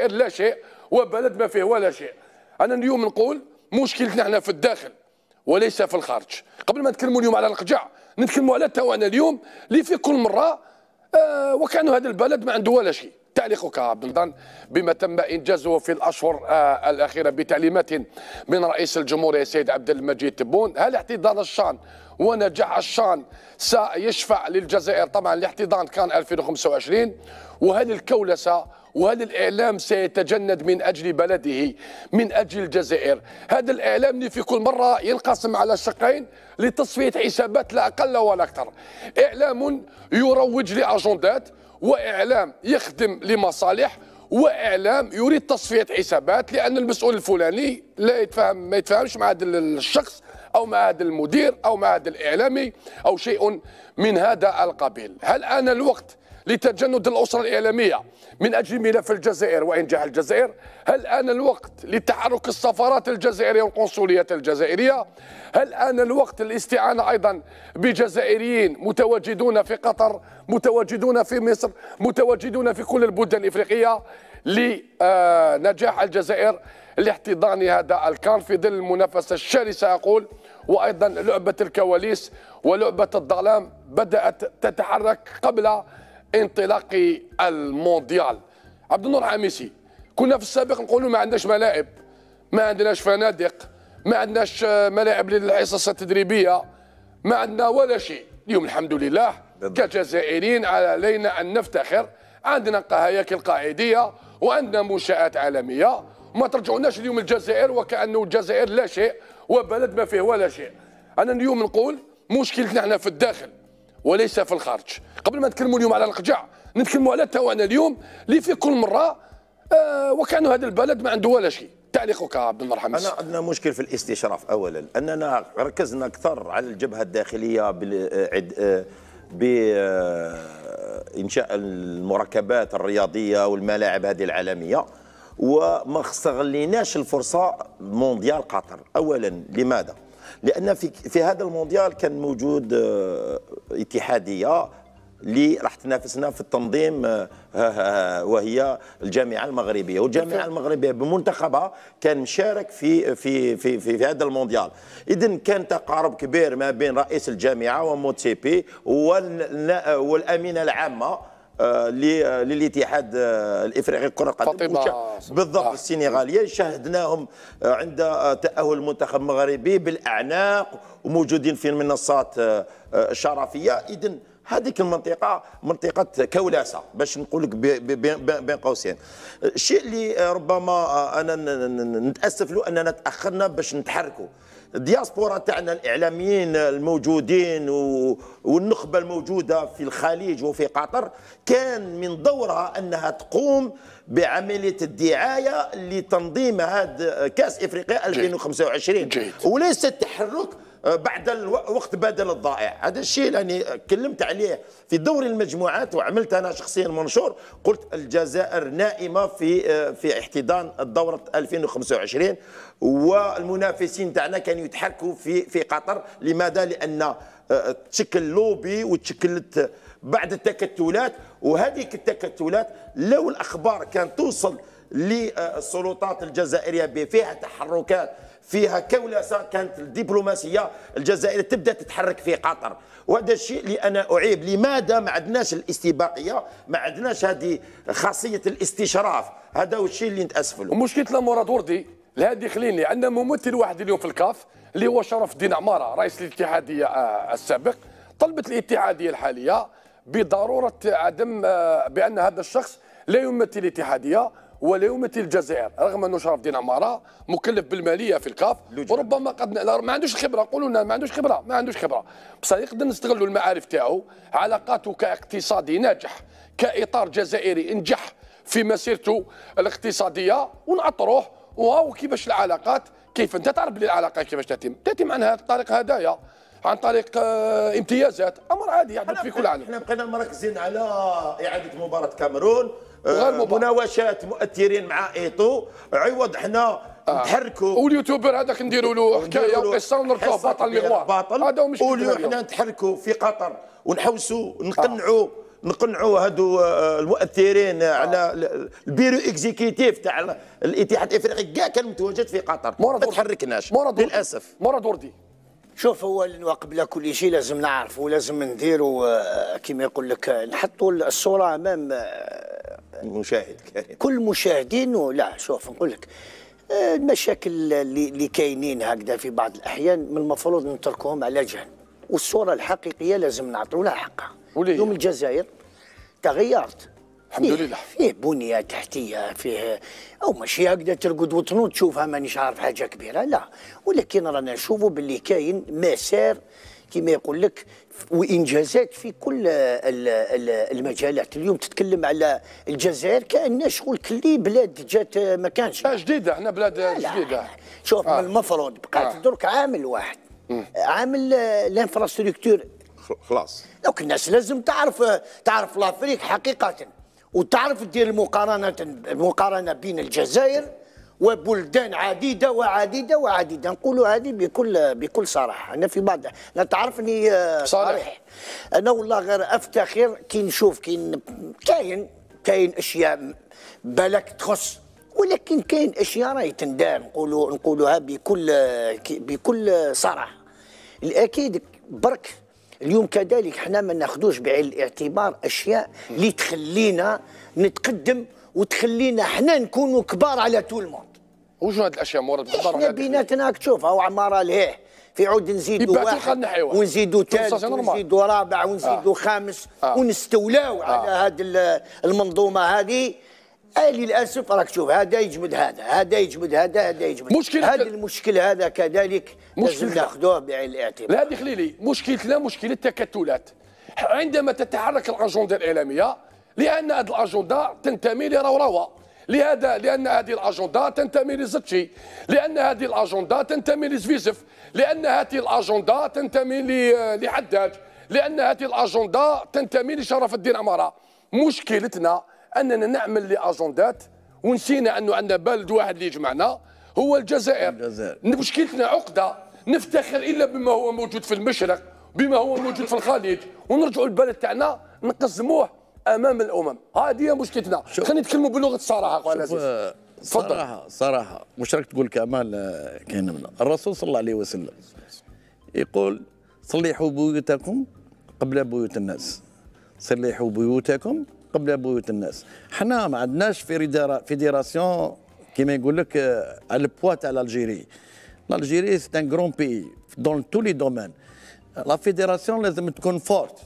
الجزائر لا شيء وبلد ما فيه ولا شيء. انا اليوم نقول مشكلتنا احنا في الداخل وليس في الخارج. قبل ما نتكلموا اليوم على القجع نتكلموا على توانا اليوم اللي في كل مره وكانوا هذا البلد ما عنده ولا شيء. تعليقك عبد النظام بما تم انجازه في الاشهر الاخيره بتعليمات من رئيس الجمهوريه السيد عبد المجيد تبون، هل احتضان الشان ونجاح الشان سيشفع للجزائر؟ طبعا الاحتضان كان 2025، وهل الكولسه وهل الإعلام سيتجند من أجل بلده من أجل الجزائر؟ هذا الإعلام اللي في كل مرة ينقسم على شقين لتصفية حسابات لا أقل ولا أكثر. إعلام يروج لأجندات، وإعلام يخدم لمصالح، وإعلام يريد تصفية حسابات لأن المسؤول الفلاني لا يتفاهم ما يتفاهمش مع هذا الشخص أو مع هذا المدير أو مع هذا الإعلامي أو شيء من هذا القبيل. هل آن الوقت لتجند الأسرة الإعلامية من أجل ملف الجزائر وإنجاح الجزائر؟ هل آن الوقت لتحرك السفارات الجزائرية والقنصليات الجزائرية؟ هل آن الوقت للاستعانة أيضا بجزائريين متواجدون في قطر، متواجدون في مصر، متواجدون في كل البلدان الإفريقية لنجاح الجزائر لاحتضان هذا الكان في ظل المنافسة الشرسة أقول، وأيضا لعبة الكواليس ولعبة الظلام بدأت تتحرك قبل انطلاق المونديال. عبد النور حاميسي، كنا في السابق نقولوا ما عندناش ملاعب، ما عندناش فنادق، ما عندناش ملاعب للحصص التدريبيه، ما عندنا ولا شيء. اليوم الحمد لله كجزائريين علينا ان نفتخر، عندنا هياكل قاعديه وعندنا منشآت عالميه، وما ترجعوناش اليوم الجزائر وكأنه الجزائر لا شيء وبلد ما فيه ولا شيء. انا اليوم نقول مشكلتنا احنا في الداخل وليس في الخارج. قبل ما نتكلموا اليوم على القجع نتكلموا على توانا اليوم اللي في كل مره وكانوا هذا البلد ما عنده ولا شيء. تعليقك عبد الله حميد؟ انا عندنا مشكل في الاستشراف. اولا اننا ركزنا اكثر على الجبهه الداخليه بانشاء المركبات الرياضيه والملاعب هذه العالميه، وما استغليناش الفرصه مونديال قطر. اولا لماذا؟ لأن في هذا المونديال كان موجود اتحادية اللي راح تنافسنا في التنظيم وهي الجامعة المغربية، والجامعة المغربية بمنتخبها كان مشارك في هذا المونديال. إذن كان تقارب كبير ما بين رئيس الجامعة وموتسيبي والأمينة العامة للاتحاد الافريقي لكره القدم بالضبط السنغاليه. شاهدناهم عند تاهل المنتخب المغربي بالاعناق وموجودين في المنصات الشرفيه. اذا هذيك المنطقه منطقه كولاسه باش نقول لك بين قوسين. الشيء اللي ربما انا نتاسف له اننا تاخرنا باش نتحركوا. الدياسبورا تاعنا الاعلاميين الموجودين والنخبه الموجوده في الخليج وفي قطر كان من دورها انها تقوم بعمليه الدعايه لتنظيم هذا كاس افريقيا 2025 وليس التحرك بعد الوقت بدل الضائع. هذا الشيء يعني كلمت عليه في دوري المجموعات، وعملت انا شخصيا منشور قلت الجزائر نائمه في احتضان الدوره 2025، والمنافسين تاعنا كانوا يتحركوا في قطر. لماذا؟ لان تشكل لوبي وتشكلت بعد التكتلات، وهذيك التكتلات لو الاخبار كانت توصل للسلطات الجزائريه فيها تحركات فيها كولسه، كانت الدبلوماسيه الجزائريه تبدا تتحرك في قطر. وهذا الشيء اللي انا اعيب. لماذا ما عندناش الاستباقيه، ما عندناش هذه خاصيه الاستشراف؟ هذا هو الشيء اللي نتاسف له. ومشكلتنا مراد وردي الهادي خليني، عندنا ممثل واحد اليوم في الكاف اللي هو شرف الدين عماره رئيس الاتحاديه السابق. طلبت الاتحاديه الحاليه بضروره عدم بان هذا الشخص لا يمثل الاتحاديه ولا يمثل الجزائر، رغم انه شرف الدين عماره مكلف بالماليه في الكاف وربما قد ما عندوش خبره. قولوا لنا ما عندوش خبره، ما عندوش خبره، بصح يقدر نستغلوا المعارف تاعو، علاقاته كاقتصادي ناجح، كاطار جزائري نجح في مسيرته الاقتصاديه، ونعطروه وهو كيفاش العلاقات. كيف انت تعرف بلي العلاقه كيفاش تتم عن طريق هدايا، عن طريق امتيازات، امر عادي يحدث في كل عالم. احنا بقينا مركزين على اعاده مباراه كاميرون، مناوشات مؤثرين مع ايطو، عوض احنا نتحركوا. واليوتيوبر هذاك نديروا له حكايه وقصه ونركبوا بطل مغوار، هذا هو مشكل. احنا نتحركوا في قطر ونحوسوا نقنعوا نقنعوا هادو المؤثرين على البيرو اكزيكيتيف تاع الاتحاد الافريقي كاع كان متواجد في قطر، ما تحركناش للاسف. مراد وردي. شوف، هو قبل كل شيء لازم نعرفوا، لازم نديروا كما يقول لك، نحطوا الصوره امام المشاهد كريم، كل مشاهدين. ولا شوف نقول لك، المشاكل اللي كاينين هكذا في بعض الاحيان من المفروض نتركوهم على جنب، والصوره الحقيقيه لازم نعطوا لها حقها. اليوم الجزائر تغيرت الحمد لله، فيه بنيه تحتيه، فيه او ماشي هكذا ترقد وتنوض تشوفها مانيش عارف حاجه كبيره، لا، ولكن رانا نشوفوا باللي كاين مسار كما يقول لك وانجازات في كل المجالات. اليوم تتكلم على الجزائر كانها شغل كلي بلاد جات ما كانش جديده، احنا بلاد جديده. شوف، من المفروض بقات درك عامل واحد، عامل الانفراستركتور. خلاص دوك الناس لازم تعرف لافريك حقيقه، وتعرف دير المقارنه بين الجزائر وبلدان عديده وعديده. نقولوا هذه بكل صراحه. انا في بعض، لا تعرفني صريح، انا والله غير افتخر كي نشوف كاين اشياء بالك تخص، ولكن كاين اشياء راهي تندار، نقولوها بكل صراحه. الاكيد برك اليوم كذلك حنا ما ناخذوش بعين الاعتبار اشياء اللي تخلينا نتقدم وتخلينا حنا نكونوا كبار على طول الموند. وشنو هاد الاشياء مراد بالضبط؟ حنا بيناتنا راك تشوف، هو عماره لهيه في عود نزيدوا واحد ونزيدوا ثالث ونزيدوا رابع ونزيدوا خامس ونستولاو على هذه المنظومه هذه. للاسف راك تشوف هذا يجمد هذا يجمد هذا يجمد هذا. المشكل هذا كذلك لازم ناخذوه بعين الاعتبار. لا دخلي لي مشكلتنا مشكله التكتلات عندما تتحرك الاجنده الاعلاميه، لان هذه الاجنده تنتمي لروروه، لان هذه الاجنده تنتمي لزتشي، لان هذه الاجنده تنتمي لزفيزف، لان هذه الاجنده تنتمي لحداج، لان هذه الاجنده تنتمي لشرف الدين عماره. مشكلتنا اننا نعمل لاجندات ونسينا انه عندنا بلد واحد اللي يجمعنا هو الجزائر. مشكلتنا عقده، نفتخر الا بما هو موجود في المشرق، بما هو موجود في الخليج، ونرجعوا البلد تاعنا نقزموه امام الامم. هذه هي مشكلتنا. خلينا نتكلموا بلغه الصراحه اخويا العزيز. صراحه مش راك تقول كمال كاين من الرسول صلى الله عليه وسلم يقول: صلحوا بيوتكم قبل بيوت الناس، صلحوا بيوتكم قبل بيوت الناس. حنا ما عندناش فيديراسيون كيما يقول لك على البوا تاع الجيري. الجيري سي ان غران بي دون تو لي دومين. لا فيديراسيون لازم تكون فورت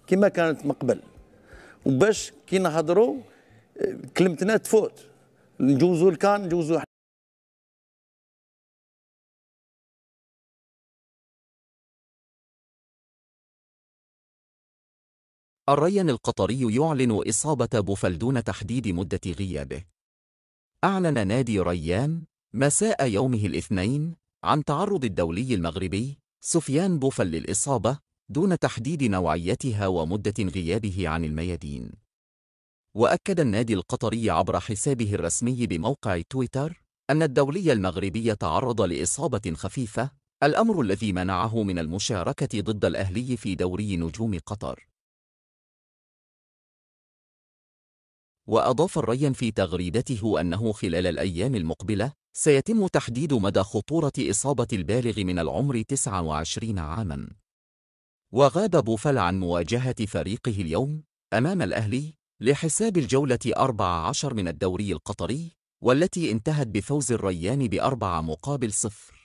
كيما كانت من قبل، وباش كي نهضروا كلمتنا تفوت، نجوزوا الكان نجوزوا. الريان القطري يعلن إصابة بوفل دون تحديد مدة غيابه. أعلن نادي ريان مساء يومه الاثنين عن تعرض الدولي المغربي سفيان بوفل للإصابة دون تحديد نوعيتها ومدة غيابه عن الميادين. وأكد النادي القطري عبر حسابه الرسمي بموقع تويتر أن الدولي المغربي تعرض لإصابة خفيفة، الأمر الذي منعه من المشاركة ضد الأهلي في دوري نجوم قطر. وأضاف الريان في تغريدته أنه خلال الأيام المقبلة سيتم تحديد مدى خطورة إصابة البالغ من العمر 29 عاماً. وغاب بوفل عن مواجهة فريقه اليوم أمام الأهلي لحساب الجولة 14 من الدوري القطري، والتي انتهت بفوز الريان ب4-0.